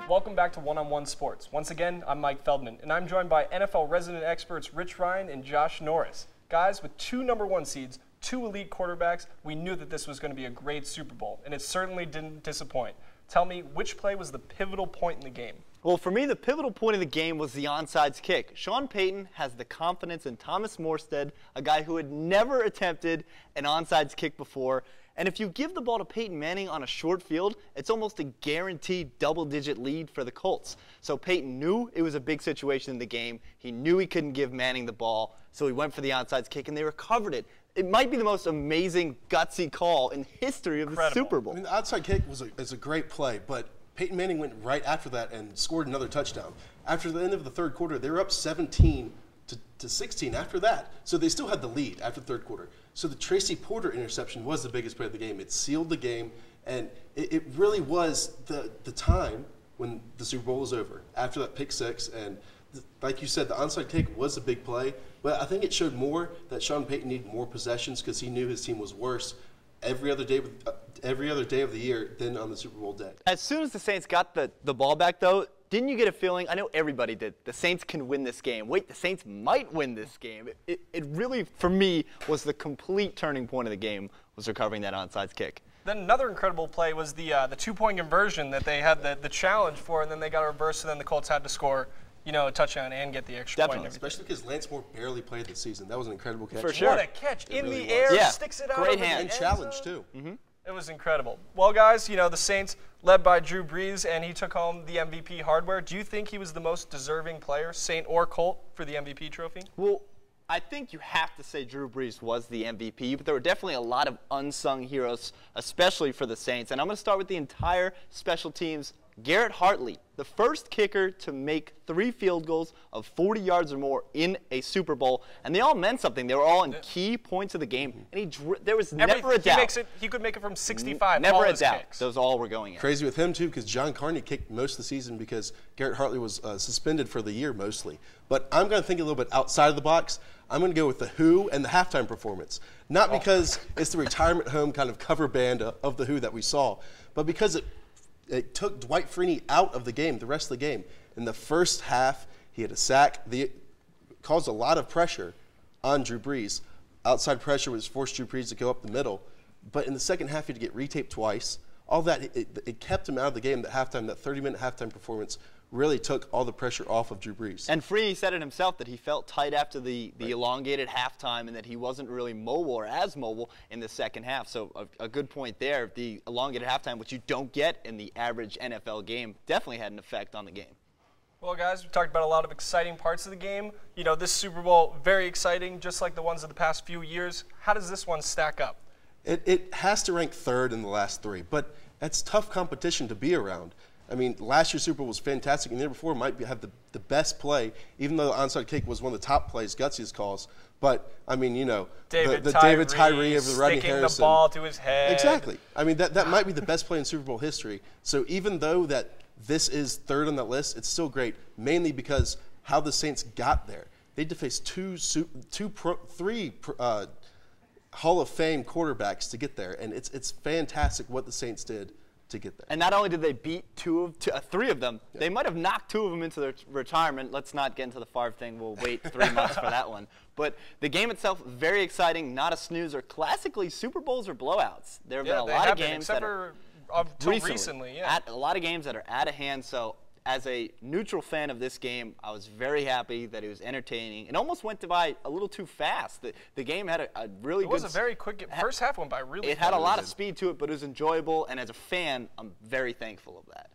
Welcome back to One-on-One Sports. Once again, I'm Mike Feldman, and I'm joined by NFL resident experts Rich Ryan and Josh Norris. Guys, with two #1 seeds, two elite quarterbacks, we knew that this was going to be a great Super Bowl, and it certainly didn't disappoint. Tell me, which play was the pivotal point in the game? Well, for me, the pivotal point of the game was the onside kick. Sean Payton has the confidence in Thomas Morstead, a guy who had never attempted an onside kick before. And if you give the ball to Peyton Manning on a short field, it's almost a guaranteed double-digit lead for the Colts. So Peyton knew it was a big situation in the game. He knew he couldn't give Manning the ball, so he went for the onside kick, and they recovered it. It might be the most amazing, gutsy call in history of the Super Bowl. I mean, the outside kick is a great play, but Peyton Manning went right after that and scored another touchdown. After the end of the third quarter, they were up 17 to 16 after that. So they still had the lead after the third quarter. So the Tracy Porter interception was the biggest play of the game. It sealed the game, and it really was the time when the Super Bowl was over. After that pick six, and like you said, the onside kick was a big play, but I think it showed more that Sean Payton needed more possessions because he knew his team was worse every other day of the year than on the Super Bowl day. As soon as the Saints got the ball back, though, didn't you get a feeling? I know everybody did. The Saints can win this game. Wait, the Saints might win this game. It really, for me, was the complete turning point of the game, was recovering that onside kick. Then another incredible play was the two-point conversion that they had the challenge for, and then they got a reverse, and then the Colts had to score, you know, a touchdown and get the extra point. Especially because Lance Moore barely played this season. That was an incredible catch. For sure. What a catch. In really the air, yeah. Sticks it out. Great hand. And challenge, too. Mm-hmm. It was incredible. Well, guys, you know, the Saints led by Drew Brees, and he took home the MVP hardware. Do you think he was the most deserving player, Saint or Colt, for the MVP trophy? Well, I think you have to say Drew Brees was the MVP, but there were definitely a lot of unsung heroes, especially for the Saints. And I'm going to start with the entire special teams. Garrett Hartley, the first kicker to make 3 field goals of 40 yards or more in a Super Bowl, and they all meant something. They were all in key points of the game, and there was never a doubt. He could make it from 65. Never a doubt. Kicks. Those all were going in. Crazy with him, too, because John Carney kicked most of the season because Garrett Hartley was suspended for the year mostly. But I'm going to think a little bit outside of the box. I'm going to go with The Who and the halftime performance. Not because it's the retirement home kind of cover band of The Who that we saw, but because it took Dwight Freeney out of the game, the rest of the game. In the first half, he had a sack. It caused a lot of pressure on Drew Brees. Outside pressure was forced Drew Brees to go up the middle. But in the second half, he had to get retaped twice. All that, it kept him out of the game. That 30-minute halftime performance really took all the pressure off of Drew Brees. And Freeney said it himself that he felt tight after the elongated halftime and that he wasn't really mobile or as mobile in the second half. So a good point there. The elongated halftime, which you don't get in the average NFL game, definitely had an effect on the game. Well, guys, we talked about a lot of exciting parts of the game. You know, this Super Bowl, very exciting, just like the ones of the past few years. How does this one stack up? It has to rank 3rd in the last 3, but that's tough competition to be around. I mean, last year's Super Bowl was fantastic, and the year before might have the best play, even though the onside kick was one of the top plays, gutsiest calls. But, I mean, you know, the David Tyree of the Rodney Harrison. Sticking the ball to his head. Exactly. I mean, that might be the best play in Super Bowl history. So even though that this is 3rd on that list, it's still great, mainly because how the Saints got there. They had to face three Hall of Fame quarterbacks to get there, and it's fantastic what the Saints did to get there. And not only did they beat 3 of them, they might have knocked 2 of them into their retirement. Let's not get into the Favre thing. We'll wait 3 months for that one. But the game itself, very exciting, not a snoozer. Classically, Super Bowls are blowouts. There have been a lot of games that are recently, a lot of games that are out of hand. So as a neutral fan of this game, I was very happy that it was entertaining. It almost went by a little too fast. The game had a really good... It was a very quick... First half went by really fast. It had a lot of speed to it, but it was enjoyable. And as a fan, I'm very thankful of that.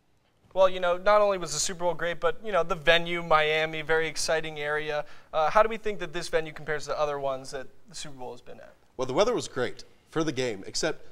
Well, you know, not only was the Super Bowl great, but, you know, the venue, Miami, very exciting area. How do we think that this venue compares to other ones that the Super Bowl has been at? Well, the weather was great for the game, except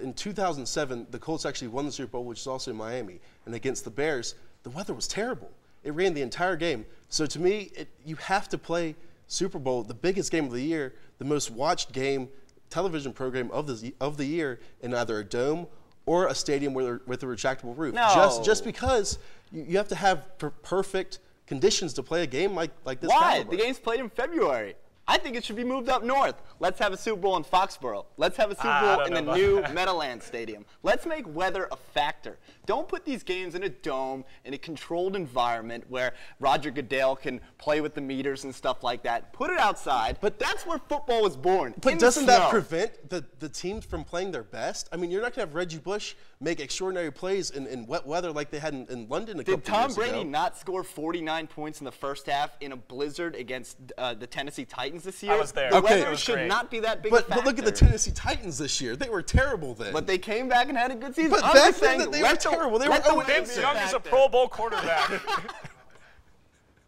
in 2007, the Colts actually won the Super Bowl, which is also in Miami. And against the Bears, the weather was terrible. It rained the entire game. So to me, you have to play Super Bowl, the biggest game of the year, the most watched game, television program of the year, in either a dome or a stadium with a retractable roof. No. Just because you have to have perfect conditions to play a game like this. Why? caliber. The game's played in February. I think it should be moved up north. Let's have a Super Bowl in Foxborough. Let's have a Super Bowl in the new Meadowlands Stadium. Let's make weather a factor. Don't put these games in a dome, in a controlled environment where Roger Goodell can play with the meters and stuff like that. Put it outside. But that's where football was born. But doesn't that prevent the teams from playing their best? I mean, you're not going to have Reggie Bush make extraordinary plays in wet weather like they had in London a couple years ago. Did Tom Brady not score 49 points in the first half in a blizzard against the Tennessee Titans this year? I was there. The Okay. weather should not be that big a factor. But look at the Tennessee Titans this year. They were terrible then. But they came back and had a good season. But I'm back just saying, then they were terrible. They were Vince Young is a Pro Bowl quarterback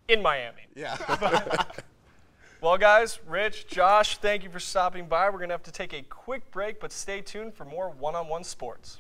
in Miami. Yeah. Well, guys, Rich, Josh, thank you for stopping by. We're going to have to take a quick break, but stay tuned for more one-on-one sports.